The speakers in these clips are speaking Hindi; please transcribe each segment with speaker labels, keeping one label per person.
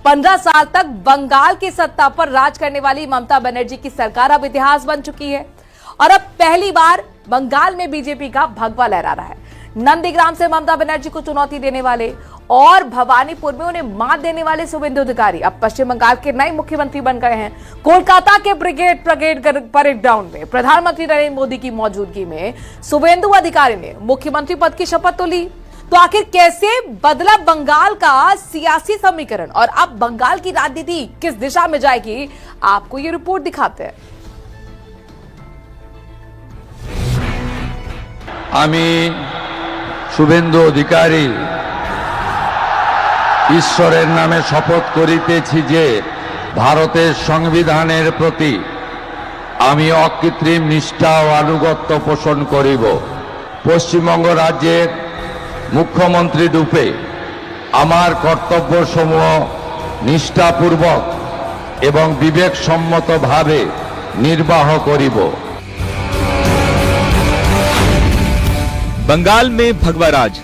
Speaker 1: 15 साल तक बंगाल की सत्ता पर राज करने वाली ममता बनर्जी की सरकार अब इतिहास बन चुकी है और अब पहली बार बंगाल में बीजेपी का भगवा लहरा रहा है। नंदीग्राम से ममता बनर्जी को चुनौती देने वाले और भवानीपुर में उन्हें मात देने वाले शुभेंदु अधिकारी अब पश्चिम बंगाल के नए मुख्यमंत्री बन गए हैं। कोलकाता के ब्रिगेड परेड ग्राउंड में प्रधानमंत्री नरेंद्र मोदी की मौजूदगी में शुभेंदु अधिकारी ने मुख्यमंत्री पद की शपथ तो ली। तो आखिर कैसे बदला बंगाल का सियासी समीकरण और अब बंगाल की राजनीति किस दिशा में जाएगी, आपको ये रिपोर्ट दिखाते हैं।
Speaker 2: शुभेंदु अधिकारी ईश्वरेर नामे शपथ करितेछि जे भारतेर संविधानेर प्रति आमी अकृत्रिम निष्ठा और आनुगत्य पोषण करिब। पश्चिमबंग राज्येर मुख्यमंत्री रूपे आमार कर्तव्य समूह निष्ठापूर्वक एवं विवेकसम्मत भावे निर्वाह करिब।
Speaker 3: बंगाल में भगवा राज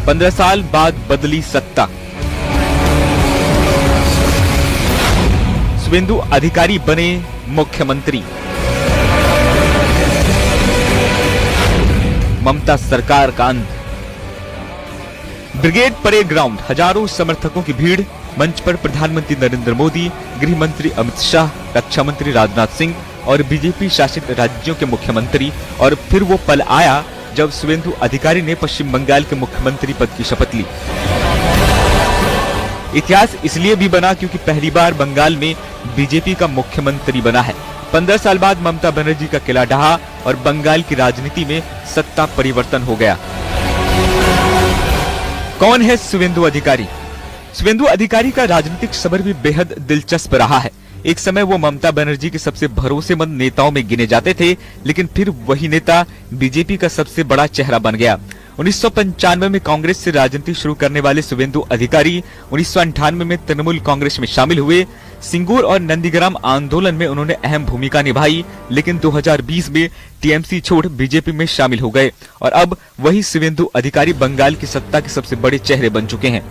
Speaker 3: 15 साल बाद बदली सत्ता। शुभेंदु अधिकारी बने मुख्यमंत्री। ममता सरकार का अंत। ब्रिगेड परेड ग्राउंड, हजारों समर्थकों की भीड़। मंच पर प्रधानमंत्री नरेंद्र मोदी, गृह मंत्री अमित शाह, रक्षा मंत्री राजनाथ सिंह और बीजेपी शासित राज्यों के मुख्यमंत्री। और फिर वो पल आया जब शुभेंदु अधिकारी ने पश्चिम बंगाल के मुख्यमंत्री पद की शपथ ली। इतिहास इसलिए भी बना क्योंकि पहली बार बंगाल में बीजेपी का मुख्यमंत्री बना है। 15 साल बाद ममता बनर्जी का किला ढहा और बंगाल की राजनीति में सत्ता परिवर्तन हो गया। कौन है शुभेंदु अधिकारी? शुभेंदु अधिकारी का राजनीतिक सफर भी बेहद दिलचस्प रहा है। एक समय वो ममता बनर्जी के सबसे भरोसेमंद नेताओं में गिने जाते थे, लेकिन फिर वही नेता बीजेपी का सबसे बड़ा चेहरा बन गया। 1995 में कांग्रेस से राजनीति शुरू करने वाले शुभेंदु अधिकारी 1998 में तृणमूल कांग्रेस में शामिल हुए। सिंगूर और नंदीग्राम आंदोलन में उन्होंने अहम भूमिका निभाई, लेकिन 2020 में टीएमसी छोड़ बीजेपी में शामिल हो गए और अब वही शुभेंदु अधिकारी बंगाल की सत्ता के सबसे बड़े चेहरे बन चुके हैं।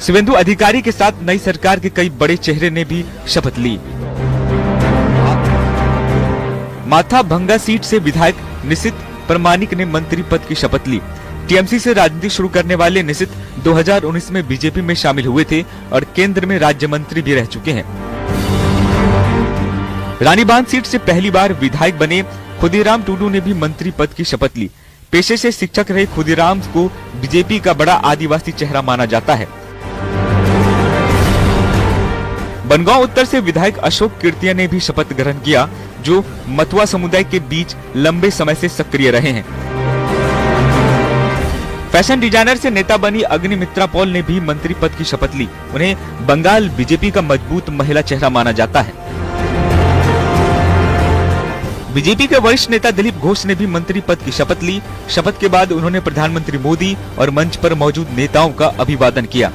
Speaker 3: शुभेंदु अधिकारी के साथ नई सरकार के कई बड़े चेहरे ने भी शपथ ली। माथा भंगा सीट से विधायक निशित प्रमाणिक ने मंत्री पद की शपथ ली। टीएमसी से राजनीति शुरू करने वाले निशित 2019 में बीजेपी में शामिल हुए थे और केंद्र में राज्य मंत्री भी रह चुके हैं। रानीबांध सीट से पहली बार विधायक बने खुदीराम टूडू ने भी मंत्री पद की शपथ ली। पेशे से शिक्षक रहे खुदीराम को बीजेपी का बड़ा आदिवासी चेहरा माना जाता है। बनगांव उत्तर से विधायक अशोक कीर्तिया ने भी शपथ ग्रहण किया, जो मतुआ समुदाय के बीच लंबे समय से सक्रिय रहे हैं। फैशन डिजाइनर से नेता बनी अग्निमित्रा पॉल ने भी मंत्री पद की शपथ ली। उन्हें बंगाल बीजेपी का मजबूत महिला चेहरा माना जाता है। बीजेपी के वरिष्ठ नेता दिलीप घोष ने भी मंत्री पद की शपथ ली। शपथ के बाद उन्होंने प्रधानमंत्री मोदी और मंच पर मौजूद नेताओं का अभिवादन किया।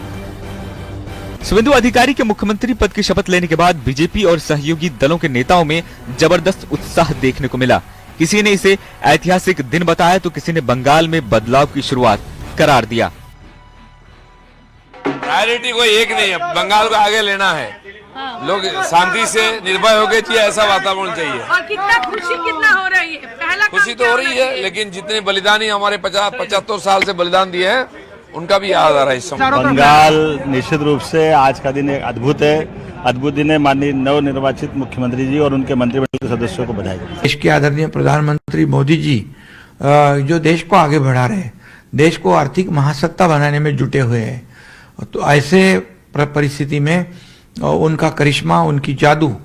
Speaker 3: शुभेंदु अधिकारी के मुख्यमंत्री पद की शपथ लेने के बाद बीजेपी और सहयोगी दलों के नेताओं में जबरदस्त उत्साह देखने को मिला। किसी ने इसे ऐतिहासिक दिन बताया तो किसी ने बंगाल में बदलाव की शुरुआत करार दिया।
Speaker 4: प्रायोरिटी कोई एक नहीं है, बंगाल को आगे लेना है। लोग शांति से निर्भय हो गए चाहिए, ऐसा वातावरण चाहिए।
Speaker 5: और कितना हो रही है? पहला
Speaker 4: खुशी तो हो रही है, लेकिन जितने बलिदानी हमारे 50-75 साल से बलिदान दिए हैं, उनका भी याद आ रहा है इस समय।
Speaker 6: बंगाल निश्चित रूप से आज का दिन एक अद्भुत है। अद्भुत दिन है। माननीय नवनिर्वाचित मुख्यमंत्री जी और उनके मंत्रिमंडल के सदस्यों को बधाई।
Speaker 7: देश के आदरणीय प्रधानमंत्री मोदी जी जो देश को आगे बढ़ा रहे हैं, देश को आर्थिक महासत्ता बनाने में जुटे हुए हैं, तो ऐसे परिस्थिति में उनका करिश्मा, उनकी जादू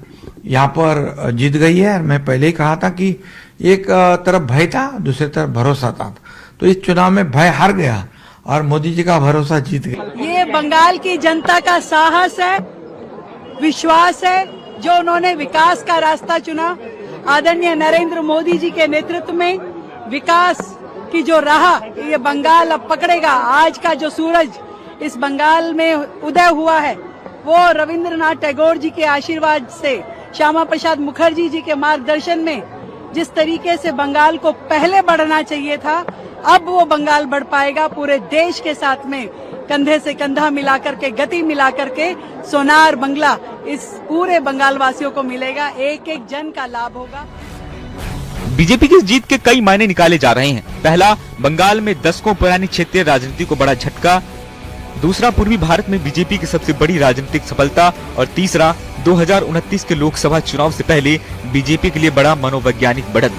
Speaker 7: यहाँ पर जीत गई है। मैं पहले ही कहा था कि एक तरफ भय था, दूसरी तरफ भरोसा था, तो इस चुनाव में भय हार गया और मोदी जी का भरोसा जीत गया।
Speaker 5: ये बंगाल की जनता का साहस है, विश्वास है, जो उन्होंने विकास का रास्ता चुना। आदरणीय नरेंद्र मोदी जी के नेतृत्व में विकास की जो राह ये बंगाल अब पकड़ेगा। आज का जो सूरज इस बंगाल में उदय हुआ है वो रविंद्रनाथ टैगोर जी के आशीर्वाद से, श्यामा प्रसाद मुखर्जी जी के मार्गदर्शन में जिस तरीके से बंगाल को पहले बढ़ना चाहिए था, अब वो बंगाल बढ़ पाएगा। पूरे देश के साथ में कंधे से कंधा मिलाकर के, गति मिलाकर के सोनार बंगला इस पूरे बंगाल वासियों को मिलेगा। एक एक जन का लाभ होगा।
Speaker 3: बीजेपी की इस जीत के कई मायने निकाले जा रहे हैं। पहला, बंगाल में दशकों पुरानी क्षेत्रीय राजनीति को बड़ा झटका। दूसरा, पूर्वी भारत में बीजेपी की सबसे बड़ी राजनीतिक सफलता। और तीसरा, 2029 के लोकसभा चुनाव से पहले बीजेपी के लिए बड़ा मनोवैज्ञानिक बढ़त।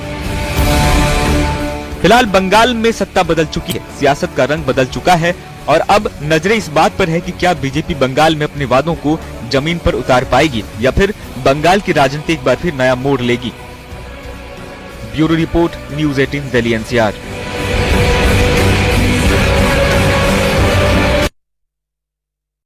Speaker 3: फिलहाल बंगाल में सत्ता बदल चुकी है, सियासत का रंग बदल चुका है और अब नजरें इस बात पर है कि क्या बीजेपी बंगाल में अपने वादों को जमीन पर उतार पाएगी या फिर बंगाल की राजनीति एक बार फिर नया मोड़ लेगी। Bureau report, news 18 Delhi NCR।